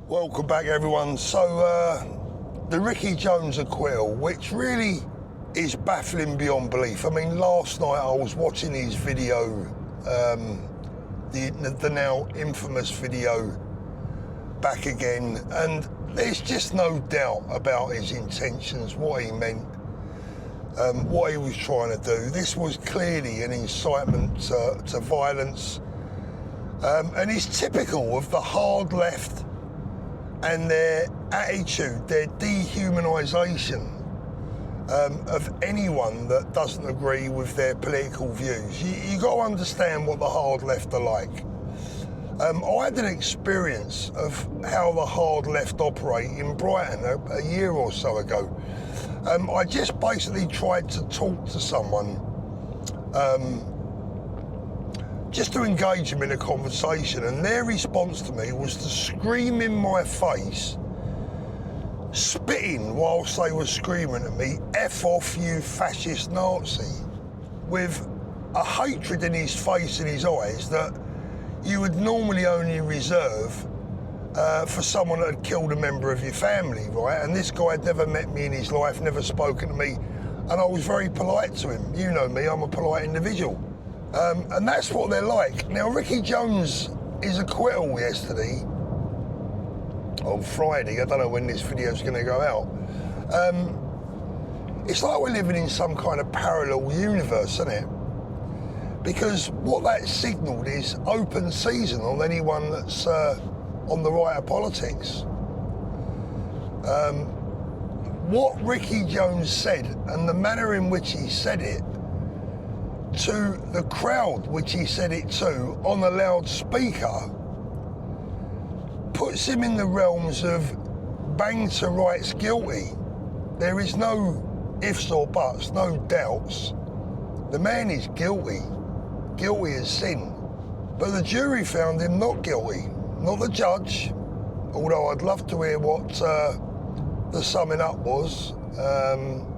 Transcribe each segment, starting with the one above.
Welcome back, everyone. So, the Ricky Jones acquittal, which really is baffling beyond belief. I mean, last night I was watching his video, the now infamous video, back again, and there's just no doubt about his intentions, what he meant, what he was trying to do. This was clearly an incitement to violence, and it's typical of the hard left and their attitude, their dehumanisation of anyone that doesn't agree with their political views. You got to understand what the hard left are like. I had an experience of how the hard left operate in Brighton a year or so ago. I just basically tried to talk to someone, just to engage them in a conversation, and their response to me was to scream in my face, spitting whilst they were screaming at me, "F off, you fascist Nazi," with a hatred in his face and his eyes that you would normally only reserve for someone that had killed a member of your family, right? And this guy had never met me in his life, never spoken to me, and I was very polite to him. You know me, I'm a polite individual. And that's what they're like. Now, Ricky Jones' acquittal yesterday, on Friday, I don't know when this video's going to go out, it's like we're living in some kind of parallel universe, isn't it? Because what that signalled is open season on anyone that's on the right of politics. What Ricky Jones said and the manner in which he said it, to the crowd which he said it to on a loudspeaker, puts him in the realms of bang to rights guilty. There is no ifs or buts, no doubts. The man is guilty as sin. But the jury found him not guilty, not the judge, although I'd love to hear what the summing up was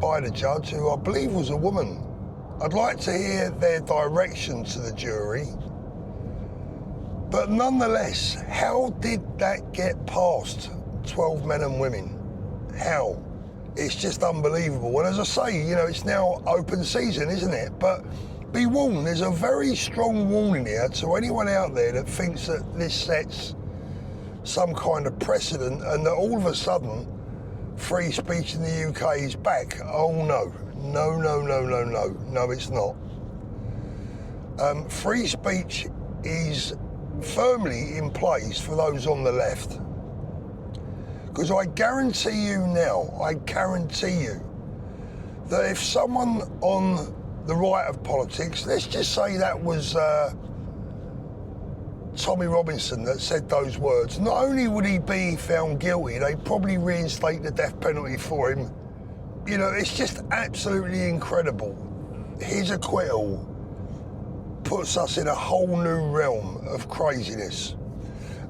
by the judge, who I believe was a woman. I'd like to hear their direction to the jury. But nonetheless, how did that get past 12 men and women? How? It's just unbelievable. And as I say, you know, it's now open season, isn't it? But be warned, there's a very strong warning here to anyone out there that thinks that this sets some kind of precedent and that all of a sudden free speech in the UK is back. Oh no. No, it's not. Free speech is firmly in place for those on the left. Because I guarantee you now, that if someone on the right of politics, let's just say that was Tommy Robinson that said those words, not only would he be found guilty, they'd probably reinstate the death penalty for him. You know, it's just absolutely incredible. His acquittal puts us in a whole new realm of craziness.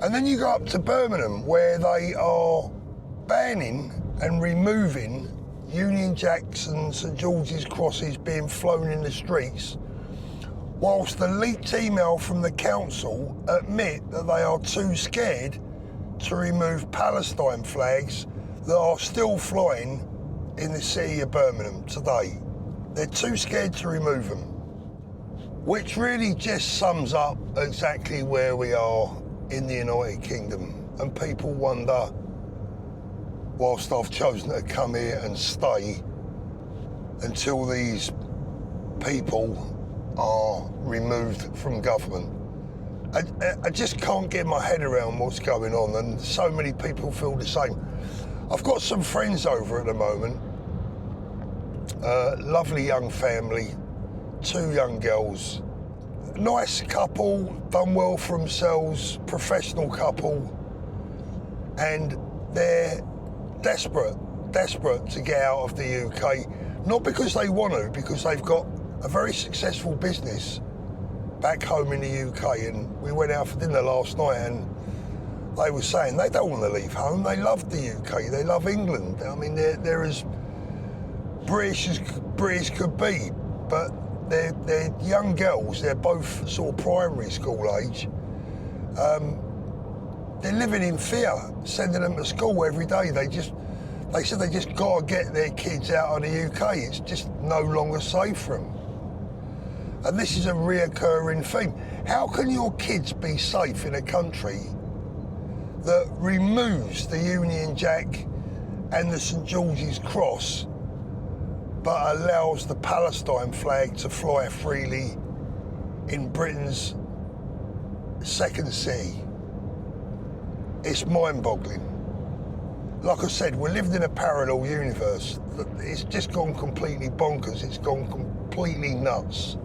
And then you go up to Birmingham, where they are banning and removing Union Jacks and St George's crosses being flown in the streets, whilst the leaked email from the council admit that they are too scared to remove Palestine flags that are still flying in the city of Birmingham today. They're too scared to remove them, which really just sums up exactly where we are in the United Kingdom. And people wonder, whilst I've chosen to come here and stay until these people are removed from government. I just can't get my head around what's going on, and so many people feel the same. I've got some friends over at the moment, lovely young family, 2 young girls, nice couple, done well for themselves, professional couple, and they're desperate to get out of the UK, not because they want to, because they've got a very successful business back home in the UK, and we went out for dinner last night and they were saying they don't want to leave home. They love the UK, they love England. I mean, they're as British as British could be, but they're young girls. They're both sort of primary school age, they're living in fear, sending them to school every day. They said they just got to get their kids out of the UK. It's just no longer safe for them. And this is a reoccurring theme. How can your kids be safe in a country that removes the Union Jack and the St George's Cross, but allows the Palestine flag to fly freely in Britain's second city? It's mind-boggling. Like I said, we're living in a parallel universe. It's just gone completely bonkers. It's gone completely nuts.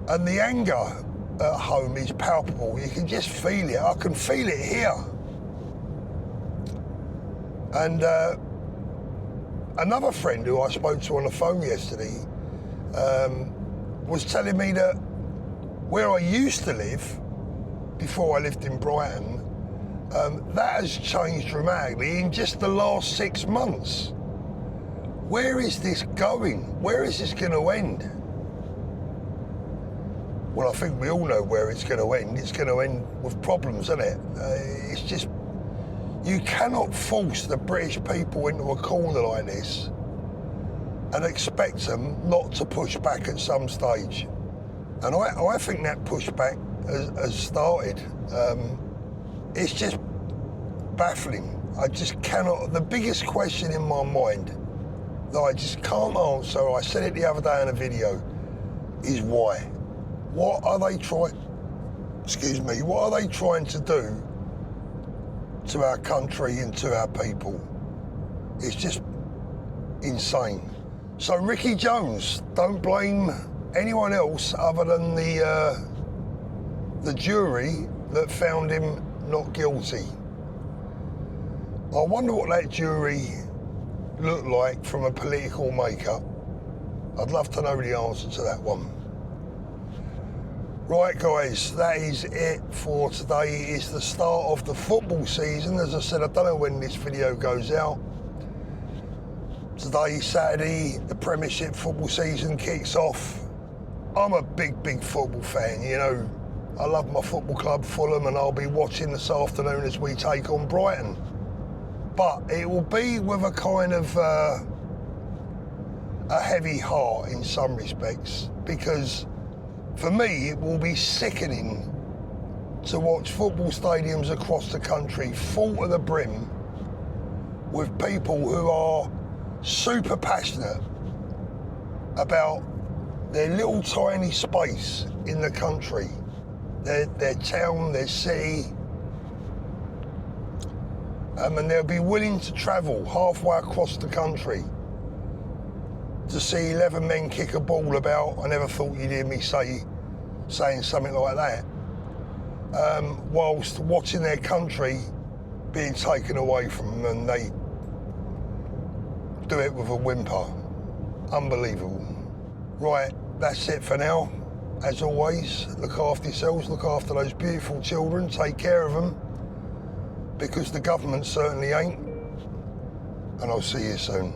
And the anger at home is palpable. You can just feel it. I can feel it here. And another friend who I spoke to on the phone yesterday was telling me that where I used to live, before I lived in Brighton, that has changed dramatically in just the last 6 months. Where is this going? Where is this going to end? Well, I think we all know where it's going to end. It's going to end with problems, isn't it? It's just, you cannot force the British people into a corner like this and expect them not to push back at some stage. And I think that pushback has started. It's just baffling. I just cannot, the biggest question in my mind that I just can't answer, I said it the other day in a video, is why? What are they trying, what are they trying to do to our country and to our people? It's just insane. So Ricky Jones, don't blame anyone else other than the jury that found him not guilty. I wonder what that jury looked like from a political makeup. I'd love to know the answer to that one. Right guys, that is it for today. It's the start of the football season. As I said, I don't know when this video goes out. Today, Saturday, the Premiership football season kicks off. I'm a big football fan, you know. I love my football club, Fulham, and I'll be watching this afternoon as we take on Brighton. But it will be with a kind of a heavy heart in some respects, because for me, it will be sickening to watch football stadiums across the country full to the brim with people who are super passionate about their little tiny space in the country, their town, their city, and they'll be willing to travel halfway across the country to see 11 men kick a ball about. I never thought you'd hear me saying something like that, whilst watching their country being taken away from them, and they do it with a whimper. Unbelievable. Right, that's it for now. As always, look after yourselves, look after those beautiful children, take care of them, because the government certainly ain't, and I'll see you soon.